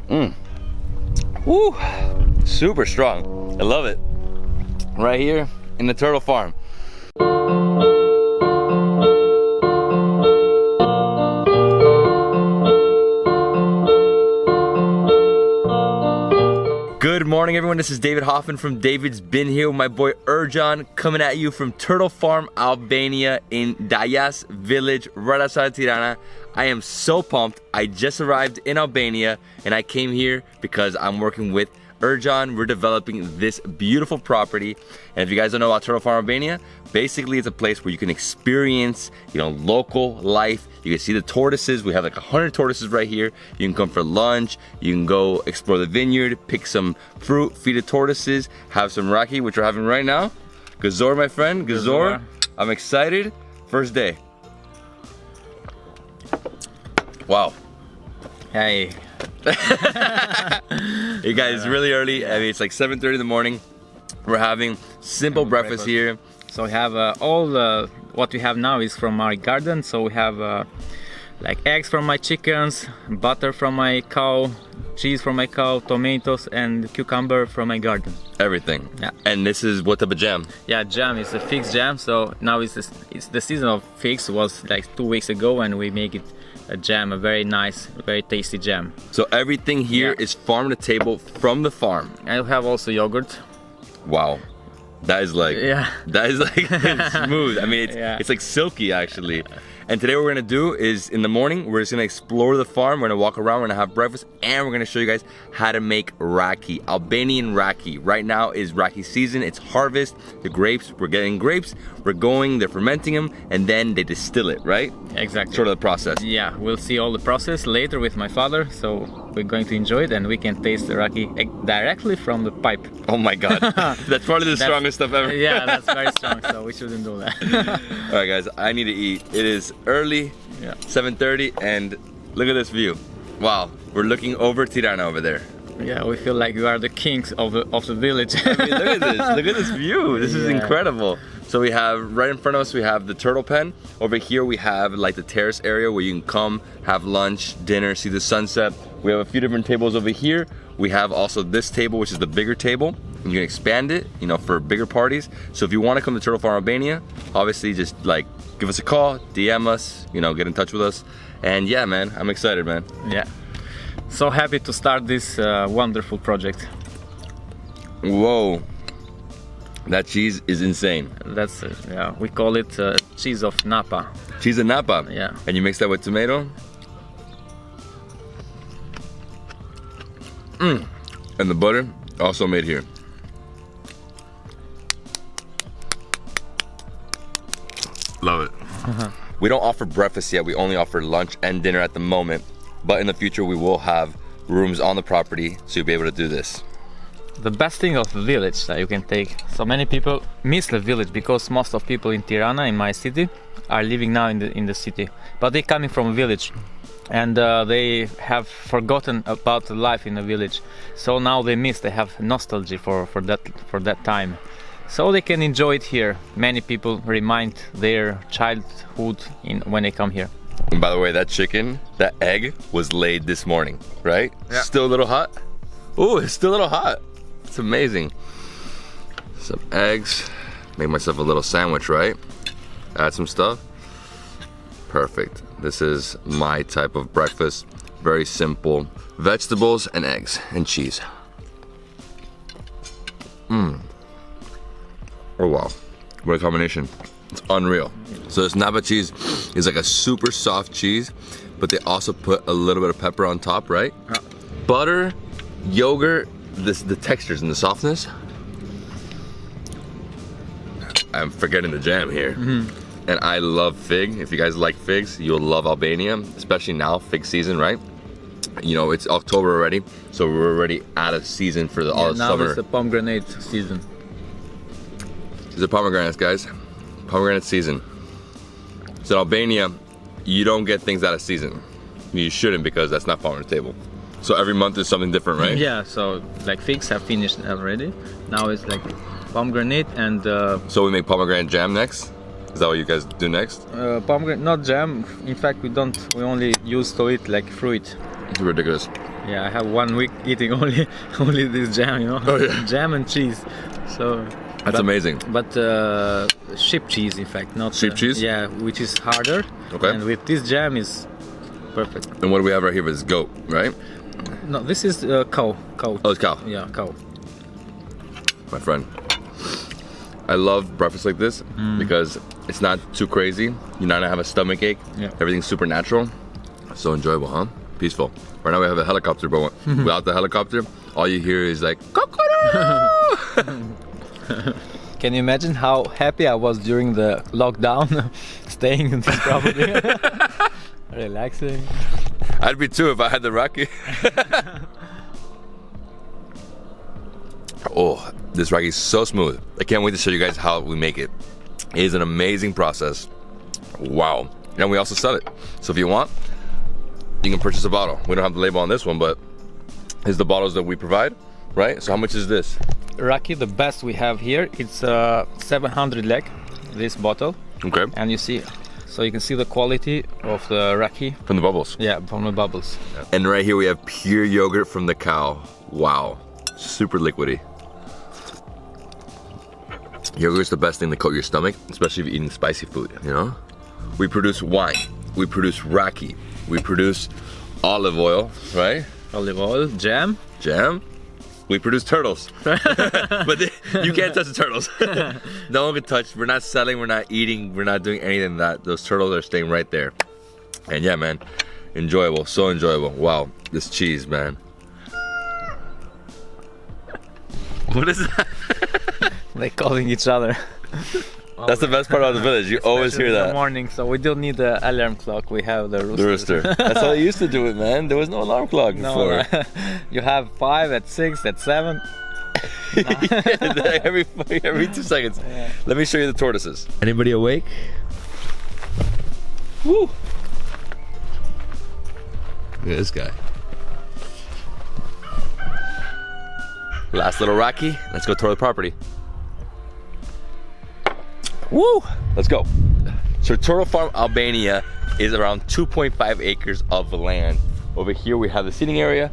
Woo! Super strong. I love it. Right here in the Turtle Farm. Good morning, everyone. This is David Hoffman from Davidsbeenhere with my boy Erjan, coming at you from Turtle Farm Albania in Daias village right outside Tirana. I am so pumped. I just arrived in Albania and I came here because I'm working with Erjan. We're developing this beautiful property, and if you guys don't know about Turtle Farm Albania, basically it's a place where you can experience, local life. You can see the tortoises. We have like 100 tortoises right here. You can come for lunch. You can go explore the vineyard, pick some fruit, feed the tortoises, have some raki, which we're having right now. Gazor, my friend, Gazor. I'm excited. First day. Wow. Hey. Hey guys, it's really early. I mean, it's like 7:30 in the morning. We're having simple breakfast here. So we have what we have now is from our garden. So we have like eggs from my chickens, butter from my cow, cheese from my cow, tomatoes and cucumber from my garden. Everything. Yeah. And this is what type of jam? Yeah, jam is a fig jam. So now it's the season of figs. It was like 2 weeks ago, and we make it a jam, a very nice, very tasty jam. So everything here is farm to table from the farm. I have also yogurt. Wow, that is like smooth. I mean, it's like silky actually. And today what we're gonna do is, in the morning, we're just gonna explore the farm. We're gonna walk around, we're gonna have breakfast, and we're gonna show you guys how to make raki, Albanian raki. Right now is raki season, it's harvest, the grapes, we're getting grapes, they're fermenting them, and then they distill it, right? Exactly. Sort of the process. Yeah, we'll see all the process later with my father, so we're going to enjoy it, and we can taste the raki directly from the pipe. Oh my God, that's probably the strongest stuff ever. Yeah, that's very strong, so we shouldn't do that. All right guys, I need to eat. It is early, 7:30, and look at this view. Wow, we're looking over Tirana over there. Yeah, we feel like we are the kings of the village. I mean, look at this view. This is incredible. So we have, right in front of us, we have the turtle pen. Over here we have like the terrace area where you can come, have lunch, dinner, see the sunset. We have a few different tables over here. We have also this table, which is the bigger table. You can expand it, for bigger parties. So if you want to come to Turtle Farm Albania, obviously just like give us a call, DM us, get in touch with us. And yeah, man, I'm excited, man. Yeah. So happy to start this wonderful project. Whoa. That cheese is insane. That's we call it cheese of Napa. Cheese of Napa. Yeah. And you mix that with tomato. And the butter also made here. Love it. We don't offer breakfast yet. We only offer lunch and dinner at the moment. But in the future, we will have rooms on the property, so you'll be able to do this. The best thing of the village that you can take. So many people miss the village because most of people in Tirana, in my city, are living now in the city. But they're coming from a village, and they have forgotten about the life in the village. So now they have nostalgia for that time. So they can enjoy it here. Many people remind their childhood when they come here. And by the way, that chicken, that egg was laid this morning, right? Yeah. Still a little hot? Ooh, it's still a little hot. It's amazing. Some eggs. Make myself a little sandwich, right? Add some stuff. Perfect. This is my type of breakfast. Very simple. Vegetables and eggs and cheese. Oh wow, what a combination. It's unreal. So this Napa cheese is like a super soft cheese, but they also put a little bit of pepper on top, right? Butter, yogurt, the textures and the softness. I'm forgetting the jam here. And I love fig. If you guys like figs, you'll love Albania, especially now, fig season, right? It's October already, so we're already out of season for all the summer. Now it's the pomegranate season. These are pomegranates, guys. Pomegranate season. So in Albania, you don't get things out of season. You shouldn't, because that's not farm to table. So every month is something different, right? Yeah, so like figs have finished already. Now it's like pomegranate and... So we make pomegranate jam next? Is that what you guys do next? Pomegranate, not jam. In fact, we only use to eat like fruit. It's ridiculous. Yeah, I have 1 week eating only this jam, you know. Oh, yeah. Jam and cheese. So That's amazing. But sheep cheese, in fact, not sheep cheese. Yeah, which is harder. Okay. And with this jam is perfect. And what do we have right here? Is goat, right? No, this is cow. Cow. Oh, it's cow. Yeah, cow. My friend, I love breakfast like this because it's not too crazy. You're not gonna have a stomach ache. Yeah. Everything's super natural. So enjoyable, huh? Peaceful. Right now we have a helicopter, but without the helicopter, all you hear is like Can you imagine how happy I was during the lockdown, staying in this property, relaxing? I'd be too if I had the raki. Oh, this raki is so smooth. I can't wait to show you guys how we make it. It is an amazing process. Wow. And we also sell it. So if you want, you can purchase a bottle. We don't have the label on this one, but it's the bottles that we provide, right? So how much is this? Raki, the best we have here, it's 700 lek, this bottle. Okay. And you see, so you can see the quality of the raki. From the bubbles. Yeah, from the bubbles. And right here we have pure yogurt from the cow. Wow. Super liquidy. Yogurt's the best thing to coat your stomach, especially if you're eating spicy food, you know? We produce wine, we produce raki, we produce olive oil, right? Olive oil, jam. Jam. We produce turtles. But you can't touch the turtles. No one can touch. We're not selling, we're not eating, we're not doing anything that. Those turtles are staying right there. And yeah, man, enjoyable, so enjoyable. Wow, this cheese, man. What is that? They're calling each other. That's the best part about the village. You always hear In the that. morning, so we don't need the alarm clock. We have the rooster. The rooster. That's how they used to do it, man. There was no alarm clock before. No, you have 5 at 6 at 7. Yeah, every 2 seconds. Yeah. Let me show you the tortoises. Anybody awake? Woo! Look at this guy. Last little raki. Let's go tour the property. Woo! Let's go. So Turtle Farm Albania is around 2.5 acres of land. Over here we have the seating area.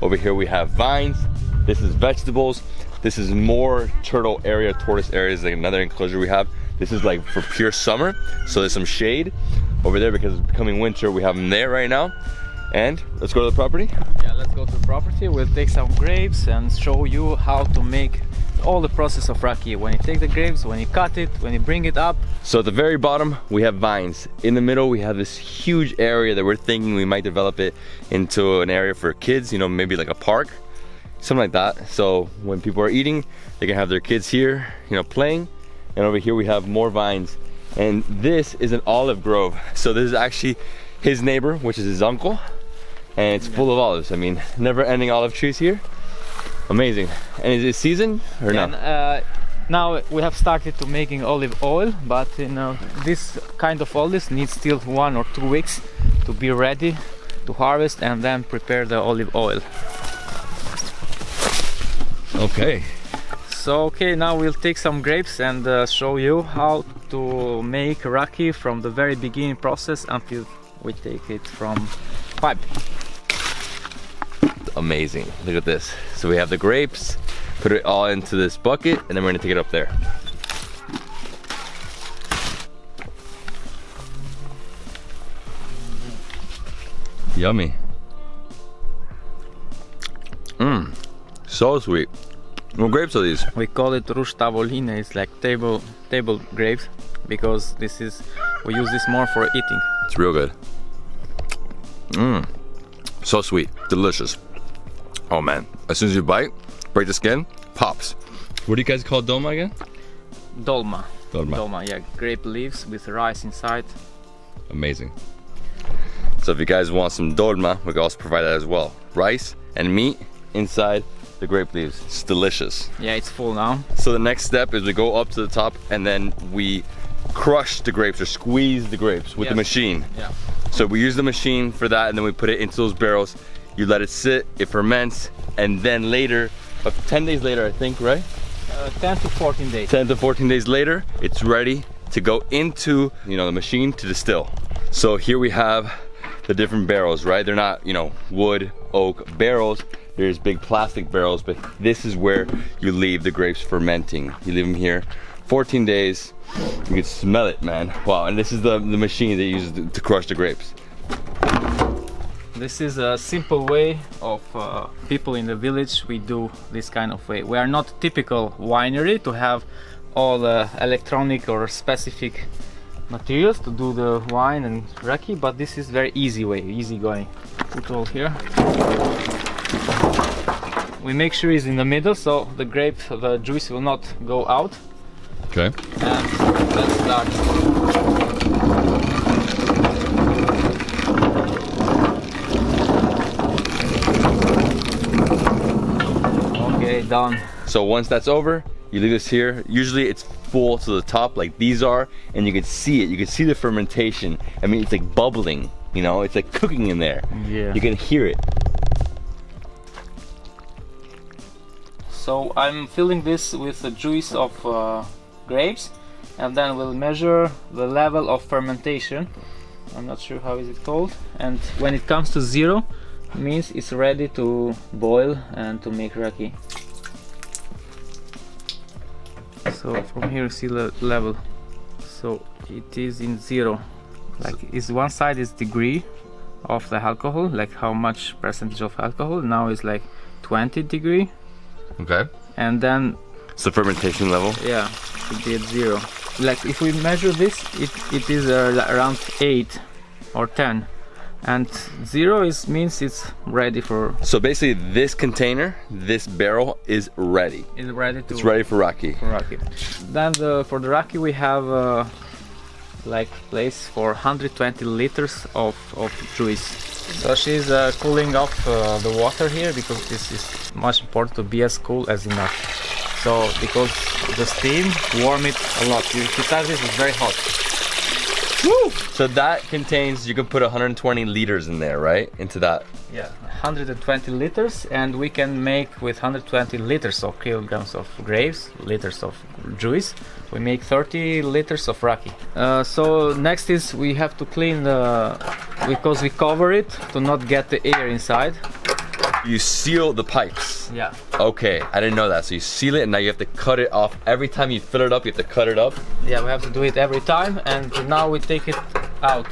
Over here we have vines. This is vegetables. This is more turtle area, tortoise areas, like another enclosure we have. This is like for pure summer. So there's some shade over there because it's becoming winter. We have them there right now. And let's go to the property. Yeah, let's go to the property. We'll take some grapes and show you how to make all the process of raki. When you take the grapes, when you cut it, when you bring it up. So at the very bottom, we have vines. In the middle, we have this huge area that we're thinking we might develop it into an area for kids, you know, maybe like a park, something like that. So when people are eating, they can have their kids here, you know, playing. And over here we have more vines. And this is an olive grove. So this is actually his neighbor, which is his uncle. And it's full of olives. I mean, never ending olive trees here. Amazing. And is it season or not? Now we have started to making olive oil, but you know, this kind of olives needs still 1 or 2 weeks to be ready to harvest and then prepare the olive oil. Okay. So okay, now we'll take some grapes and show you how to make raki from the very beginning process until we take it from pipe. Amazing. Look at this. So we have the grapes, put it all into this bucket, and then we're gonna take it up there. Yummy. Mmm. So sweet. What grapes are these? We call it rush tavoline. It's like table grapes because we use this more for eating. It's real good. Mmm. So sweet. Delicious. Oh man. As soon as you bite, break the skin, pops. What do you guys call dolma again? Dolma. Dolma. Dolma, yeah. Grape leaves with rice inside. Amazing. So if you guys want some dolma, we can also provide that as well. Rice and meat inside the grape leaves. It's delicious. Yeah, it's full now. So the next step is we go up to the top and then we crush the grapes or squeeze the grapes with the machine. Yeah. So we use the machine for that and then we put it into those barrels. You let it sit, it ferments, and then later, 10 days later I think, right? 10 to 14 days. 10 to 14 days later, it's ready to go into, you know, the machine to distill. So here we have the different barrels, right? They're not, you know, wood oak barrels. There's big plastic barrels, but this is where you leave the grapes fermenting. You leave them here 14 days. You can smell it, man. Wow, and this is the machine they use to crush the grapes. This is a simple way of people in the village. We do this kind of way. We are not typical winery to have all the electronic or specific materials to do the wine and raki, but this is very easy way, easy going. Put all here. We make sure it's in the middle so the grape, the juice will not go out. Okay. And let's start. Okay, done. So once that's over, you leave this here. Usually it's full to the top like these are, and you can see it. You can see the fermentation. I mean, it's like bubbling, you know, it's like cooking in there. Yeah. You can hear it. So I'm filling this with the juice of grapes, and then we'll measure the level of fermentation. I'm not sure how is it called. And when it comes to 0, means it's ready to boil and to make raki. So from here you see the level. So it is in 0. Like is one side is degree of the alcohol, like how much percentage of alcohol. Now it's like 20 degree. Okay. And then it's the fermentation level. Yeah, should be at 0. Like if we measure this, it is around 8 or 10. And 0 means it's ready for... So basically this container, this barrel is ready. It's ready to... It's ready for raki. For raki. Then for the raki we have like place for 120 liters of juice. So she's cooling off the water here because this is much important to be as cool as enough. So because the steam warm it a lot. Besides this, it's very hot. Woo! So that contains, you can put 120 liters in there, right? Into that. Yeah, 120 liters, and we can make with 120 liters of kilograms of grapes, liters of juice, we make 30 liters of raki. So next is we have to clean because we cover it to not get the air inside. You seal the pipes. Yeah. Okay, I didn't know that. So you seal it and now you have to cut it off. Every time you fill it up, you have to cut it up. Yeah, we have to do it every time, and now we take it out.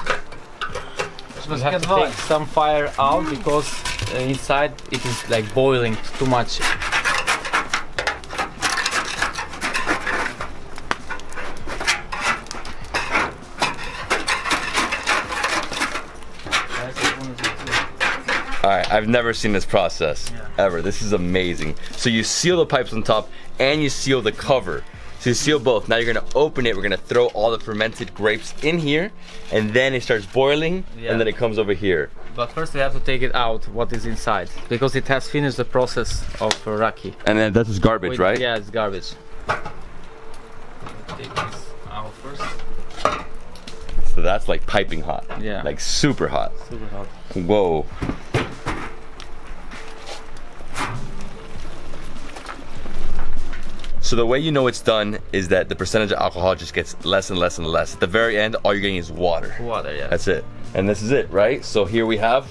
We have to take some fire out because inside it is like boiling too much. Alright, I've never seen this process ever. This is amazing. So you seal the pipes on top and you seal the cover. So you seal both. Now you're gonna open it. We're gonna throw all the fermented grapes in here, and then it starts boiling, and then it comes over here. But first we have to take it out, what is inside, because it has finished the process of raki. And then that's just garbage, right? Yeah, it's garbage. Take this out first. So that's like piping hot. Yeah. Like super hot. Super hot. Whoa. So the way you know it's done is that the percentage of alcohol just gets less and less and less. At the very end, all you're getting is water. Water, yeah. That's it. And this is it, right? So here we have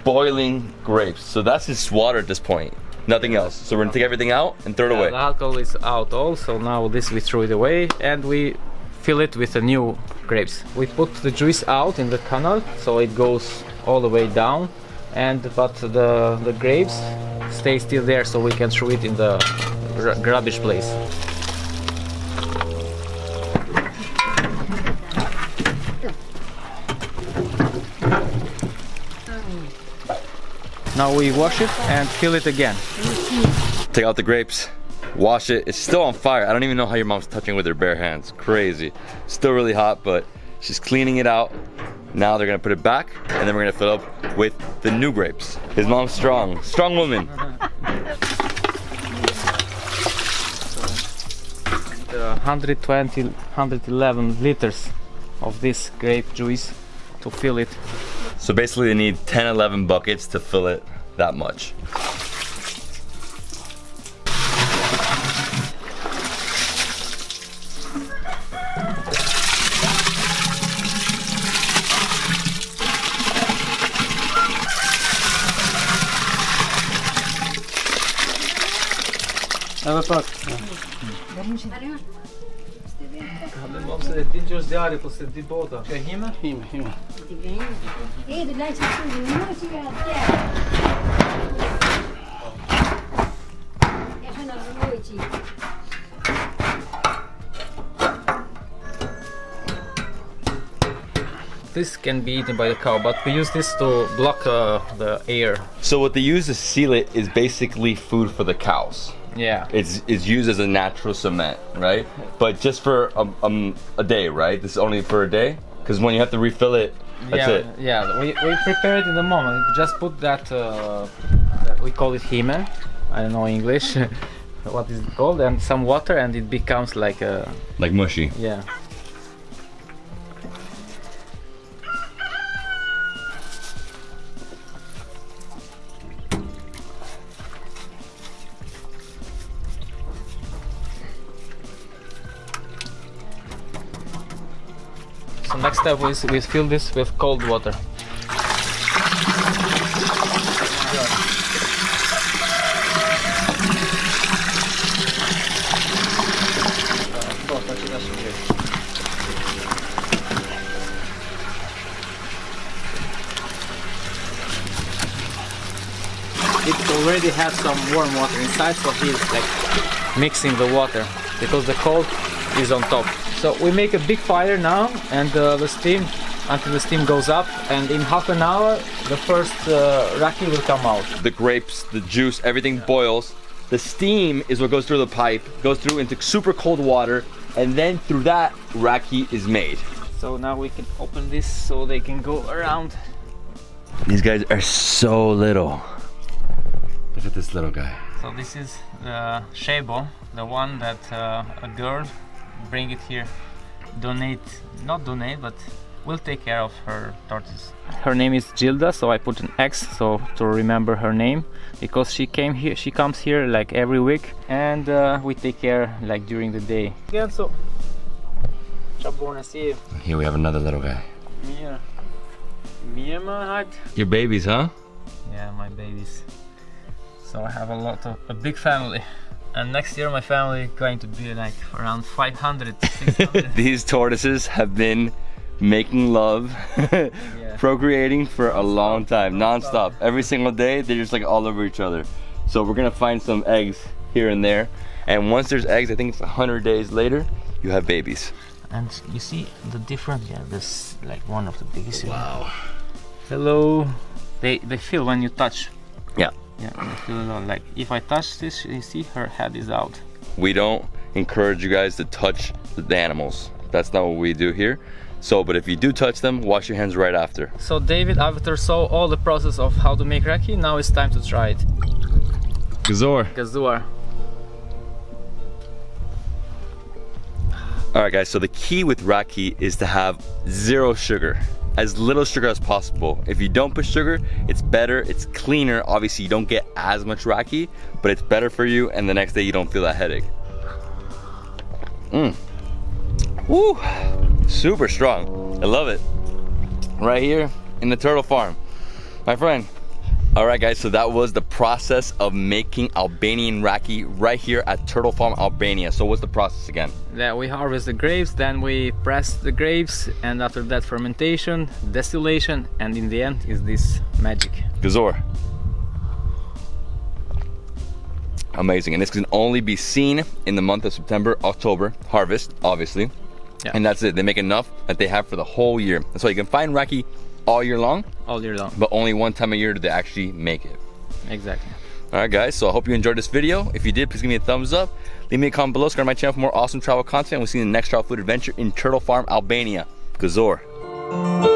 boiling grapes. So that's just water at this point. Nothing else. So we're gonna take everything out and throw it away. The alcohol is out also. Now this we throw it away and we fill it with the new grapes. We put the juice out in the canal so it goes all the way down, but the grapes stay still there so we can throw it in the rubbish place. Now we wash it and fill it again. Take out the grapes, wash it. It's still on fire. I don't even know how your mom's touching it with her bare hands. Crazy. Still really hot, but she's cleaning it out. Now they're gonna put it back, and then we're gonna fill up with the new grapes. His mom's strong. Strong woman. The 120, 111 liters of this grape juice to fill it. So basically they need 10, 11 buckets to fill it that much. Edhe pak. Dhe mos e din që është djali, po se di bota. Ka hime? Hime. This can be eaten by the cow, but we use this to block the air. So what they use to seal it is basically food for the cows. Yeah. It's used as a natural cement, right? But just for a day, right? This is only for a day? Because when you have to refill it, that's it. Yeah, we prepare it in the moment. We just put that, we call it hime. I don't know English. What is it called? And some water, and it becomes like a... Like mushy. Yeah. So next step is we fill this with cold water. It already has some warm water inside, so he's like mixing the water because the cold is on top. So we make a big fire now, and the steam, until the steam goes up, and in half an hour the first raki will come out. The grapes, the juice, everything boils. The steam is what goes through the pipe, goes through into super cold water, and then through that raki is made. So now we can open this so they can go around. These guys are so little. Look at this little guy. So this is the shebo, the one that a girl bring it here, not donate, but will take care of her tortoise. Her name is Gilda, so I put an X so to remember her name, because she comes here like every week, and we take care like during the day. Again, so Here we have another little guy. Your babies, huh? Yeah, my babies. So I have a big family. And next year my family is going to be like around 500 to 600. These tortoises have been making love, procreating for a long time, non-stop. Every single day, they're just like all over each other. So we're gonna find some eggs here and there. And once there's eggs, I think it's 100 days later, you have babies. And you see the difference, this like one of the biggest. Wow. Hello. They feel when you touch. Yeah. Yeah, I feel a lot. Like if I touch this, you see her head is out. We don't encourage you guys to touch the animals. That's not what we do here. So, but if you do touch them, wash your hands right after. So David, after saw all the process of how to make raki, now it's time to try it. Gazor. All right, guys. So the key with raki is to have 0 sugar. As little sugar as possible. If you don't put sugar, it's better, it's cleaner. Obviously you don't get as much raki, but it's better for you, and the next day you don't feel that headache. Woo! Super strong. I love it. Right here in the turtle farm. My friend. All right, guys, so that was the process of making Albanian raki right here at Turtle Farm Albania. So what's the process again? Yeah, we harvest the grapes, then we press the grapes, and after that fermentation, distillation, and in the end is this magic. Gazor. Amazing, and this can only be seen in the month of September, October, harvest, obviously. Yeah. And that's it, they make enough that they have for the whole year. That's why you can find raki all year long. All year long. But only one time a year do they actually make it. Exactly. All right, guys, so I hope you enjoyed this video. If you did, please give me a thumbs up. Leave me a comment below, subscribe to my channel for more awesome travel content. We'll see you in the next travel food adventure in Turtle Farm, Albania. Gazor.